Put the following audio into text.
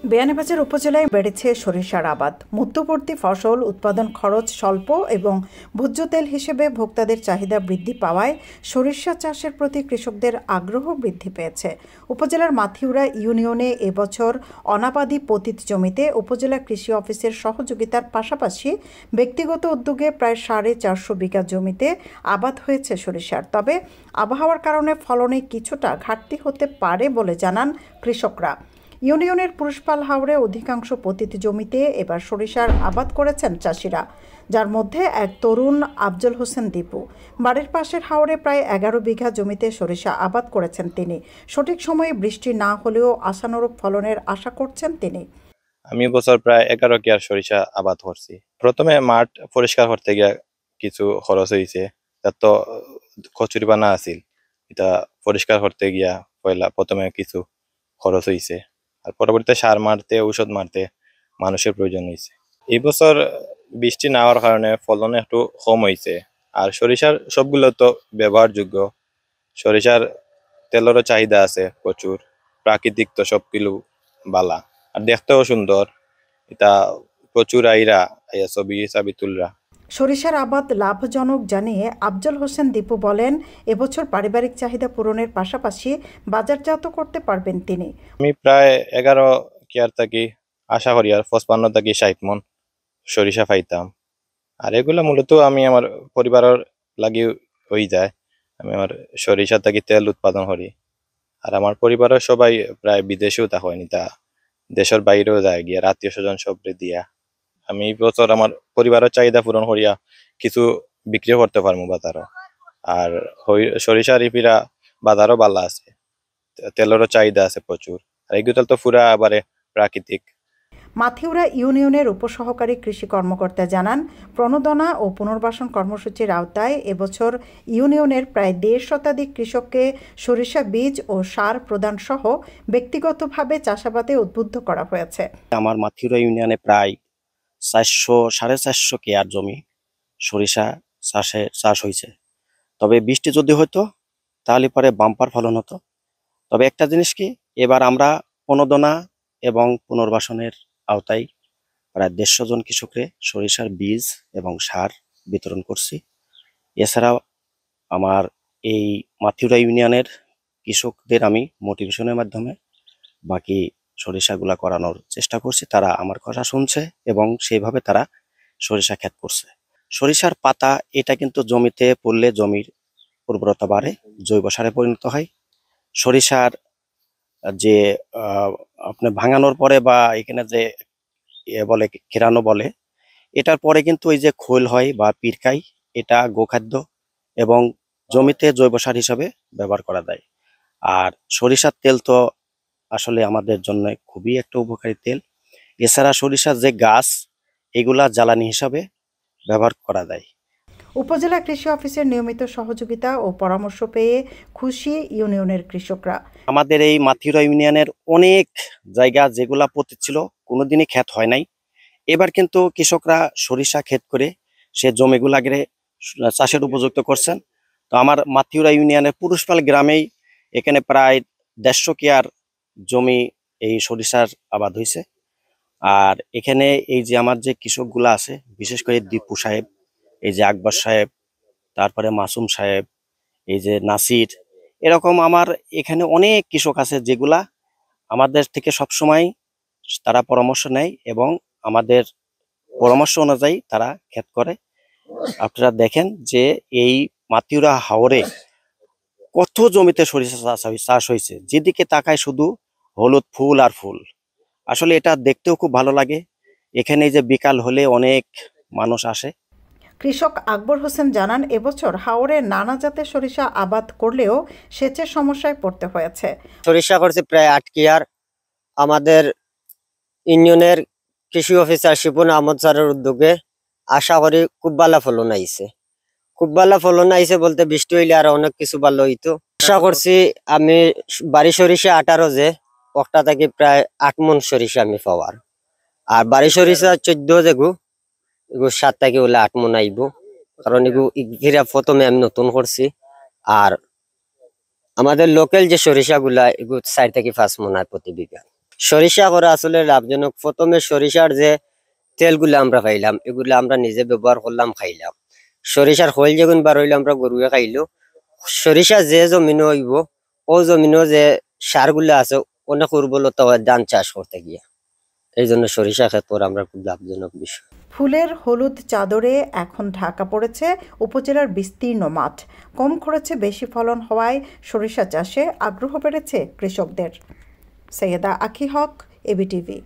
বিয়ানীবাজার উপজেলায় বেড়েছে সরিষার আবাদ। মধ্যবর্তী ফসল উৎপাদন খরচ স্বল্প এবং ভোজ্য তেল হিসেবে ভোক্তাদের চাহিদা বৃদ্ধি পাওয়ায় সরিষা চাষের প্রতি কৃষকদের আগ্রহ বৃদ্ধি পেয়েছে। উপজেলার মাথিউরা ইউনিয়নে এবছর অনাবাদি পতিত জমিতে উপজেলা কৃষি অফিসের সহযোগিতার পাশাপাশি ব্যক্তিগত উদ্যোগে প্রায় 450 বিঘা জমিতে আবাদ হয়েছে সরিষার। তবে আবহাওয়ার কারণে ফলনে কিছুটা ঘাটতি হতে পারে বলে জানান কৃষকরা। ইউনিয়নের পুরুষপাল হাওরে অধিকাংশ পতিত জমিতে এবার সরিষার আবাদ করেছেন চাষিরা, যার মধ্যে এক তরুণ আফজল হোসেন দীপু। বাড়ির পাশের হাওরে প্রায় 11 বিঘা জমিতে সরিষা আবাদ করেছেন তিনি। সঠিক সময়ে বৃষ্টি না হলেও আশানুরূপ ফলনের আশা করছেন তিনি। আমি বছর প্রায় 11 কিয়ার সরিষা আবাদ করছি। প্রথমে মাঠ পরিষ্কার করতে গিয়া কিছু খরচ হয়েছে, তার তো কচুরি বানা আছিল, এটা পরিষ্কার করতে গিয়া প্রথমে কিছু খরচ হয়েছে। আর পরবর্তীতে সার মারতে ঔষধ মারতে মানুষের প্রয়োজন হয়েছে। এই বছর বৃষ্টি না হওয়ার কারণে ফলন একটু কম হয়েছে। আর সরিষার সবগুলো তো ব্যবহারযোগ্য। সরিষার তেলেরও চাহিদা আছে প্রচুর, প্রাকৃতিক তো সবগুলো বালা, আর দেখতেও সুন্দর। এটা প্রচুর আইরা ছবি চাবি তুলরা। সরিষার আবাদ লাভজনক জানিয়ে আফজল হোসেন দীপু বলেন, এবছর পারিবারিক চাহিদা পূরণের পাশাপাশি বাজারজাত করতে পারবেন তিনি। আমি প্রায় 11 কিয়ার থাকি আশা করি আর 55 থেকে 60 মন সরিষা পাইতাম। আর এগুলা মূলত আমি আমার পরিবারের লাগি হয়ে যায়। আমি আমার সরিষা থেকে তেল উৎপাদন করি। আর আমার পরিবারের সবাই প্রায় বিদেশেও তা হয়নি, তা দেশের বাইরেও যায় গিয়া আত্মীয় স্বজন সবরে দিয়া। আমি এই বছর আমার পরিবারের চাহিদা পূরণ করিয়া কিছু বিক্রি করতে পারবো বাজারও। আর সরিষার ইপিরা বাজারও ভালো আছে, তেলেরও চাহিদা আছে প্রচুর। আর এগুলো তো পুরা আবারে প্রাকৃতিক। মাথিউরা ইউনিয়নের উপসহকারী কৃষি কর্মকর্তা জানান, প্রণোদনা ও পুনর্বাসন কর্মসূচির আওতায় এবছর ইউনিয়নের প্রায় 1.5 শতাধিক কৃষককে সরিষা বীজ ও সার প্রদান সহ ব্যক্তিগতভাবে চাষাবাদে উদ্বুদ্ধ করা হয়েছে। আমার মাথিউরা ইউনিয়নে প্রায় 400-450 কেয়ার জমি সরিষা চাষ হয়েছে। তবে বৃষ্টি যদি হতো তাহলে পরে বাম্পার ফলন হতো। তবে একটা জিনিস কি, এবার আমরা প্রণোদনা এবং পুনর্বাসনের আওতায় প্রায় 150 জন কৃষককে সরিষার বীজ এবং সার বিতরণ করছি। এছাড়াও আমার এই মাথিউরা ইউনিয়নের কৃষকদের আমি মোটিভেশনের মাধ্যমে বাকি সরিষাগুলা করানোর চেষ্টা করছি। তারা আমার কথা শুনছে এবং সেইভাবে তারা সরিষা ক্ষেত করছে। সরিষার পাতা এটা কিন্তু জমিতে পড়লে জমির উর্বরতা বাড়ে, জৈব সারে পরিণত হয়। সরিষার যে আপনি ভাঙানোর পরে বা এখানে যে বলে খেরানো বলে, এটার পরে কিন্তু ওই যে খোল হয় বা পিরকাই, এটা গোখাদ্য এবং জমিতে জৈব সার হিসাবে ব্যবহার করা যায়। আর সরিষার তেল তো আসলে আমাদের জন্য খুবই একটা উপকারী তেল। এছাড়া সরিষার যে গাছ, এগুলা জ্বালানি হিসাবে ব্যবহার করা যায়। উপজেলা কৃষি অফিসের নিয়মিত সহযোগিতা ও পরামর্শ পেয়ে খুশি ইউনিয়নের কৃষকরা। আমাদের এই মাথিউরা ইউনিয়নের অনেক জায়গা যেগুলা পতিত ছিল, কোনোদিনই ক্ষেত হয় নাই। এবার কিন্তু কৃষকরা সরিষা ক্ষেত করে সে জমিগুলাকে চাষের উপযুক্ত করছেন। তো আমার মাথিউরা ইউনিয়নের পুরুষপাল গ্রামেই এখানে প্রায় 150 কেয়ার জমি এই সরিষার আবাদ হয়েছে। আর এখানে এই যে আমার যে কৃষকগুলা আছে, বিশেষ করে দীপু সাহেব, এই যে আকবর সাহেব, তারপরে মাসুম সাহেব, এই যে নাসির, এরকম আমার এখানে অনেক কৃষক আছে যেগুলা আমাদের থেকে সবসময় তারা পরামর্শ নেয় এবং আমাদের পরামর্শ অনুযায়ী তারা ক্ষেত করে। আপনারা দেখেন যে এই মাথিউরা হাওরে কত জমিতে সরিষা চাষ হয়েছে, যেদিকে তাকায় শুধু হলুদ ফুল আর ফুল। আসলে এটা দেখতেও খুব ভালো লাগে। এখানে যে বিকাল হলে অনেক মানুষ আসে। কৃষক আকবর হোসেন জানান, এবছর হাওরে নানা জাতের সরিষা আবাদ করলেও সেচের সমস্যায় পড়তে হয়েছে। সরিষা করছে প্রায় 8 কিয়ার। আমাদের ইউনিয়নের কৃষি অফিসার শিপন আহমদ স্যারের উদ্যোগে আশা করি খুব ভালো ফলন আইছে। খুব ভালো ফলন আইছে বলতে বৃষ্টি হইলে আরো অনেক কিছু ভালো হইতো। আশা করছি আমি বাড়ি সরিষা 18 যে একটা থেকে প্রায় 8 মন সরিষা আমি পাওয়ার। আর বাড়ি সরিষা 14 যেগু, এগু 7 থেকে হলে 8 মন আইব। কারণ এগু প্রথমে আমি নতুন করছি। আর আমাদের লোকাল যে সরিষা গুলা, এগু 4 থেকে 5 মন আর প্রতি বিঘা। সরিষা করা আসলে লাভজনক। প্রথমে সরিষার যে তেলগুলো আমরা পাইলাম, এগুলো আমরা নিজে ব্যবহার করলাম, খাইলাম। সরিষার খৈল যেগুন বার হইলো আমরা গরুয়ে খাইলো। সরিষা যে জমিনে হইব, ও জমিনেও যে সারগুলো আছে অনেক উর্বরতা হয় ধান চাষ করতে গিয়ে। এই জন্য সরিষা ক্ষেত্রে আমরা খুব লাভজনক বিষয়। ফুলের হলুদ চাদরে এখন ঢাকা পড়েছে উপজেলার বিস্তীর্ণ মাঠ। কম খরচে বেশি ফলন হওয়ায় সরিষা চাষে আগ্রহ বেড়েছে কৃষকদের। সৈয়দা আখি হক, এবিটিভি।